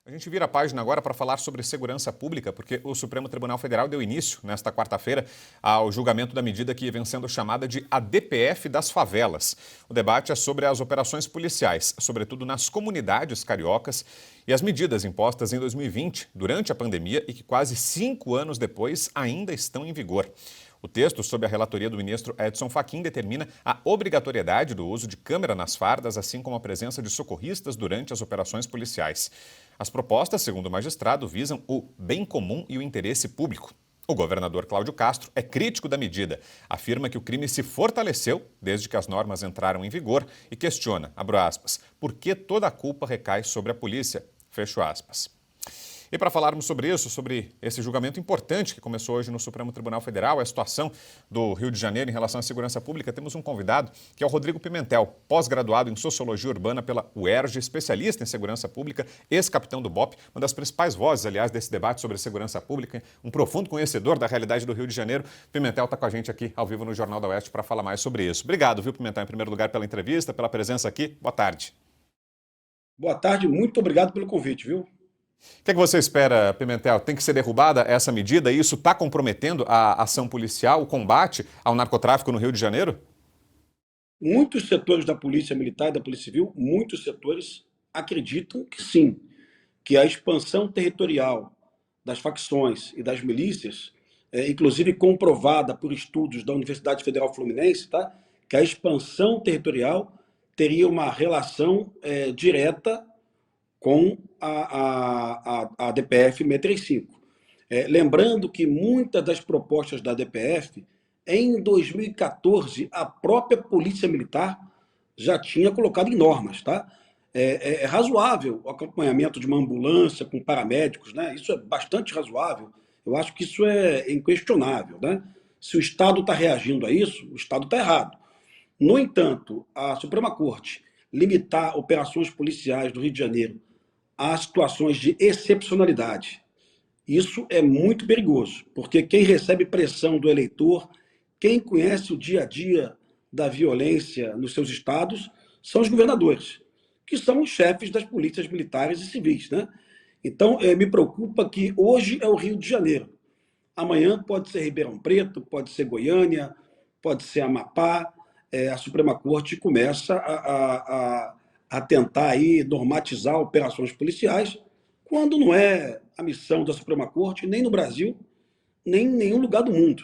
A gente vira a página agora para falar sobre segurança pública, porque o Supremo Tribunal Federal deu início, nesta quarta-feira, ao julgamento da medida que vem sendo chamada de ADPF das favelas. O debate é sobre as operações policiais, sobretudo nas comunidades cariocas, e as medidas impostas em 2020, durante a pandemia, e que quase 5 anos depois ainda estão em vigor. O texto, sob a relatoria do ministro Edson Fachin, determina a obrigatoriedade do uso de câmera nas fardas, assim como a presença de socorristas durante as operações policiais. As propostas, segundo o magistrado, visam o bem comum e o interesse público. O governador Cláudio Castro é crítico da medida, afirma que o crime se fortaleceu desde que as normas entraram em vigor e questiona, abro aspas, por que toda a culpa recai sobre a polícia, fecho aspas. E para falarmos sobre isso, sobre esse julgamento importante que começou hoje no Supremo Tribunal Federal, a situação do Rio de Janeiro em relação à segurança pública, temos um convidado, que é o Rodrigo Pimentel, pós-graduado em Sociologia Urbana pela UERJ, especialista em segurança pública, ex-capitão do BOP, uma das principais vozes, aliás, desse debate sobre segurança pública, um profundo conhecedor da realidade do Rio de Janeiro. Pimentel está com a gente aqui ao vivo no Jornal da Oeste para falar mais sobre isso. Obrigado, viu, Pimentel, em primeiro lugar, pela entrevista, pela presença aqui. Boa tarde. Boa tarde, muito obrigado pelo convite, viu? O que você espera, Pimentel? Tem que ser derrubada essa medida e isso está comprometendo a ação policial, o combate ao narcotráfico no Rio de Janeiro? Muitos setores da Polícia Militar e da Polícia Civil, muitos setores acreditam que sim, que a expansão territorial das facções e das milícias, inclusive comprovada por estudos da Universidade Federal Fluminense, tá? Que a expansão territorial teria uma relação direta com a DPF 635. Lembrando que muitas das propostas da DPF, em 2014, a própria Polícia Militar já tinha colocado em normas. Tá? É razoável o acompanhamento de uma ambulância com paramédicos, né? Isso é bastante razoável. Eu acho que isso é inquestionável. Né? Se o Estado está reagindo a isso, o Estado está errado. No entanto, a Suprema Corte limitar operações policiais do Rio de Janeiro a situações de excepcionalidade. Isso é muito perigoso, porque quem recebe pressão do eleitor, quem conhece o dia a dia da violência nos seus estados, são os governadores, que são os chefes das polícias militares e civis. Né? Então, me preocupa que hoje é o Rio de Janeiro. Amanhã pode ser Ribeirão Preto, pode ser Goiânia, pode ser Amapá. A Suprema Corte começa a tentar aí normatizar operações policiais, quando não é a missão da Suprema Corte, nem no Brasil, nem em nenhum lugar do mundo.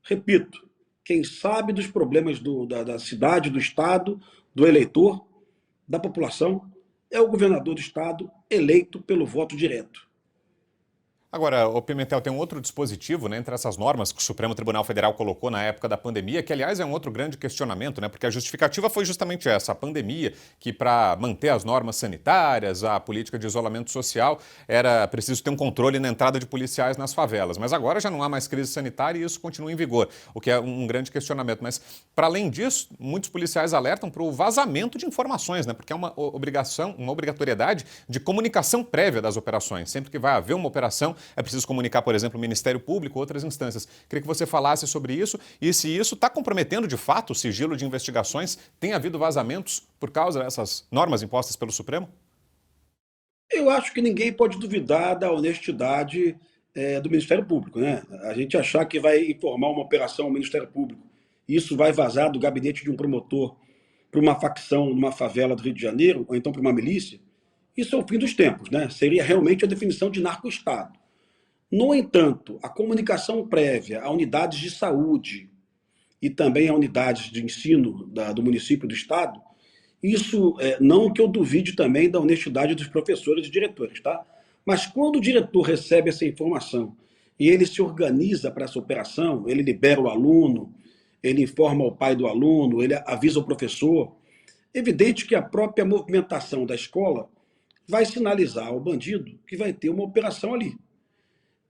Repito, quem sabe dos problemas da cidade, do Estado, do eleitor, da população, é o governador do Estado eleito pelo voto direto. Agora, o Pimentel, tem um outro dispositivo, né, entre essas normas que o Supremo Tribunal Federal colocou na época da pandemia, que, aliás, é um outro grande questionamento, né, porque a justificativa foi justamente essa, a pandemia, que para manter as normas sanitárias, a política de isolamento social, era preciso ter um controle na entrada de policiais nas favelas. Mas agora já não há mais crise sanitária e isso continua em vigor, o que é um grande questionamento. Mas, para além disso, muitos policiais alertam para o vazamento de informações, né, porque é uma obrigação, uma obrigatoriedade de comunicação prévia das operações. Sempre que vai haver uma operação, é preciso comunicar, por exemplo, o Ministério Público, outras instâncias. Queria que você falasse sobre isso e se isso está comprometendo de fato o sigilo de investigações. Tem havido vazamentos por causa dessas normas impostas pelo Supremo? Eu acho que ninguém pode duvidar da honestidade do Ministério Público. Né? A gente achar que vai informar uma operação ao Ministério Público, isso vai vazar do gabinete de um promotor para uma facção numa favela do Rio de Janeiro, ou então para uma milícia, isso é o fim dos tempos. Né? Seria realmente a definição de narco-estado. No entanto, a comunicação prévia a unidades de saúde e também a unidades de ensino do município e do estado, isso não que eu duvide também da honestidade dos professores e diretores, tá? Mas quando o diretor recebe essa informação e ele se organiza para essa operação, ele libera o aluno, ele informa o pai do aluno, ele avisa o professor, é evidente que a própria movimentação da escola vai sinalizar ao bandido que vai ter uma operação ali.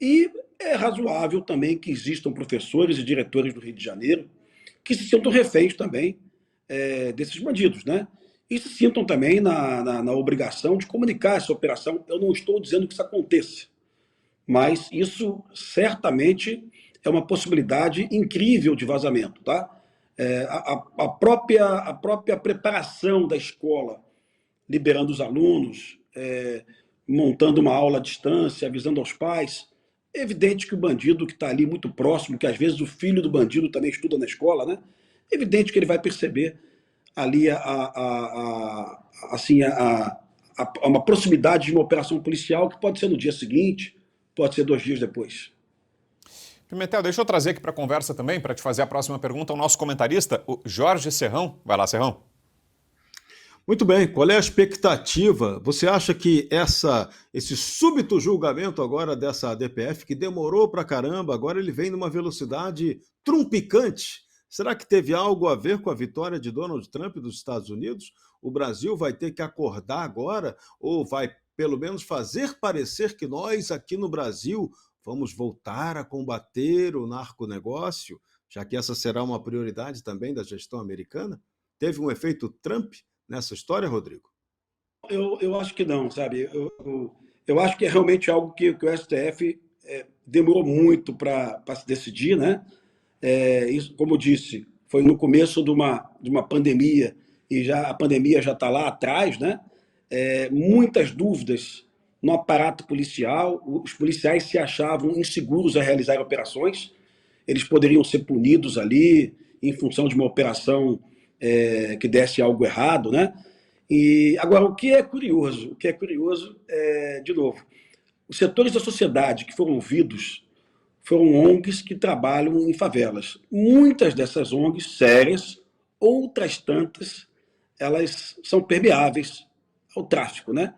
E é razoável também que existam professores e diretores do Rio de Janeiro que se sintam reféns também desses bandidos, né? E se sintam também na obrigação de comunicar essa operação. Eu não estou dizendo que isso aconteça, mas isso certamente é uma possibilidade incrível de vazamento. Tá? A própria preparação da escola, liberando os alunos, montando uma aula à distância, avisando aos pais. É evidente que o bandido que está ali muito próximo, que às vezes o filho do bandido também estuda na escola, né? É evidente que ele vai perceber ali assim, uma proximidade de uma operação policial que pode ser no dia seguinte, pode ser 2 dias depois. Pimentel, deixa eu trazer aqui para a conversa também, para te fazer a próxima pergunta, o nosso comentarista, o Jorge Serrão. Vai lá, Serrão. Muito bem, qual é a expectativa? Você acha que esse súbito julgamento agora dessa ADPF, que demorou pra caramba, agora ele vem numa velocidade trumpicante? Será que teve algo a ver com a vitória de Donald Trump dos Estados Unidos? O Brasil vai ter que acordar agora ou vai pelo menos fazer parecer que nós aqui no Brasil vamos voltar a combater o narconegócio, já que essa será uma prioridade também da gestão americana? Teve um efeito Trump nessa história, Rodrigo? Eu acho que não, sabe? Eu acho que é realmente algo que o STF demorou muito para se decidir, né? Isso, como eu disse, foi no começo de uma pandemia e a pandemia já está lá atrás, né? Muitas dúvidas no aparato policial, os policiais se achavam inseguros a realizar operações, eles poderiam ser punidos ali em função de uma operação que desse algo errado, né? E agora o que é curioso de novo, os setores da sociedade que foram ouvidos foram ONGs que trabalham em favelas. Muitas dessas ONGs sérias, outras tantas, elas são permeáveis ao tráfico, né?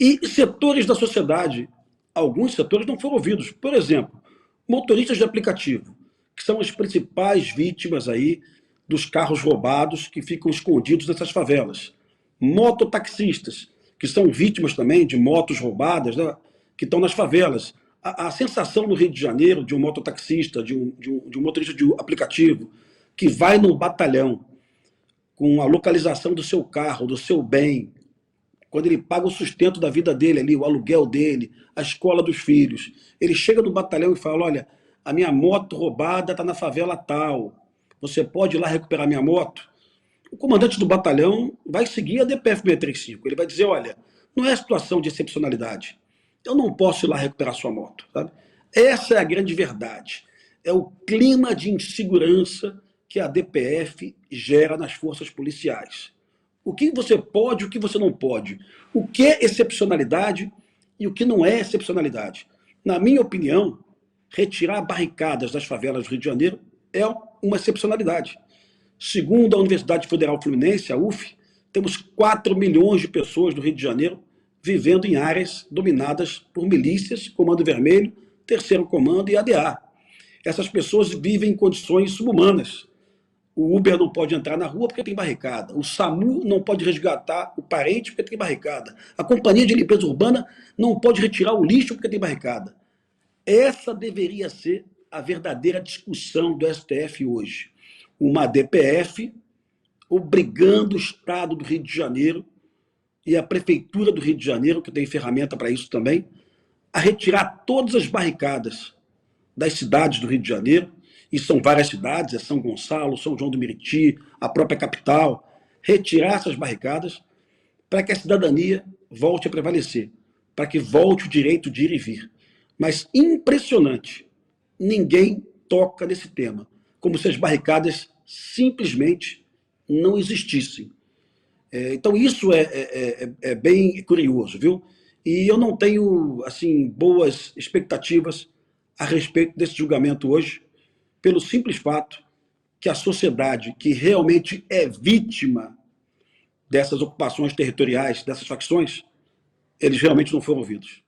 E setores da sociedade, alguns setores não foram ouvidos. Por exemplo, motoristas de aplicativo, que são as principais vítimas aí dos carros roubados que ficam escondidos nessas favelas. Mototaxistas, que são vítimas também de motos roubadas, né, que estão nas favelas. A sensação no Rio de Janeiro de um mototaxista, de um motorista de aplicativo, que vai num batalhão com a localização do seu carro, do seu bem, quando ele paga o sustento da vida dele ali, o aluguel dele, a escola dos filhos. Ele chega no batalhão e fala, olha, a minha moto roubada está na favela tal, você pode ir lá recuperar minha moto? O comandante do batalhão vai seguir a DPF 635. Ele vai dizer, olha, não é situação de excepcionalidade. Eu não posso ir lá recuperar sua moto. Sabe? Essa é a grande verdade. É o clima de insegurança que a DPF gera nas forças policiais. O que você pode, o que você não pode. O que é excepcionalidade e o que não é excepcionalidade. Na minha opinião, retirar barricadas das favelas do Rio de Janeiro é uma excepcionalidade. Segundo a Universidade Federal Fluminense, a UF, temos 4 milhões de pessoas no Rio de Janeiro vivendo em áreas dominadas por milícias, Comando Vermelho, Terceiro Comando e ADA. Essas pessoas vivem em condições subhumanas. O Uber não pode entrar na rua porque tem barricada. O SAMU não pode resgatar o parente porque tem barricada. A Companhia de Limpeza Urbana não pode retirar o lixo porque tem barricada. Essa deveria ser a verdadeira discussão do STF hoje. Uma DPF obrigando o Estado do Rio de Janeiro e a Prefeitura do Rio de Janeiro, que tem ferramenta para isso também, a retirar todas as barricadas das cidades do Rio de Janeiro, e são várias cidades, São Gonçalo, São João do Meriti, a própria capital, retirar essas barricadas para que a cidadania volte a prevalecer, para que volte o direito de ir e vir. Mas impressionante, ninguém toca nesse tema, como se as barricadas simplesmente não existissem. Então isso é bem curioso, viu? E eu não tenho assim boas expectativas a respeito desse julgamento hoje, pelo simples fato que a sociedade que realmente é vítima dessas ocupações territoriais, dessas facções, eles realmente não foram ouvidos.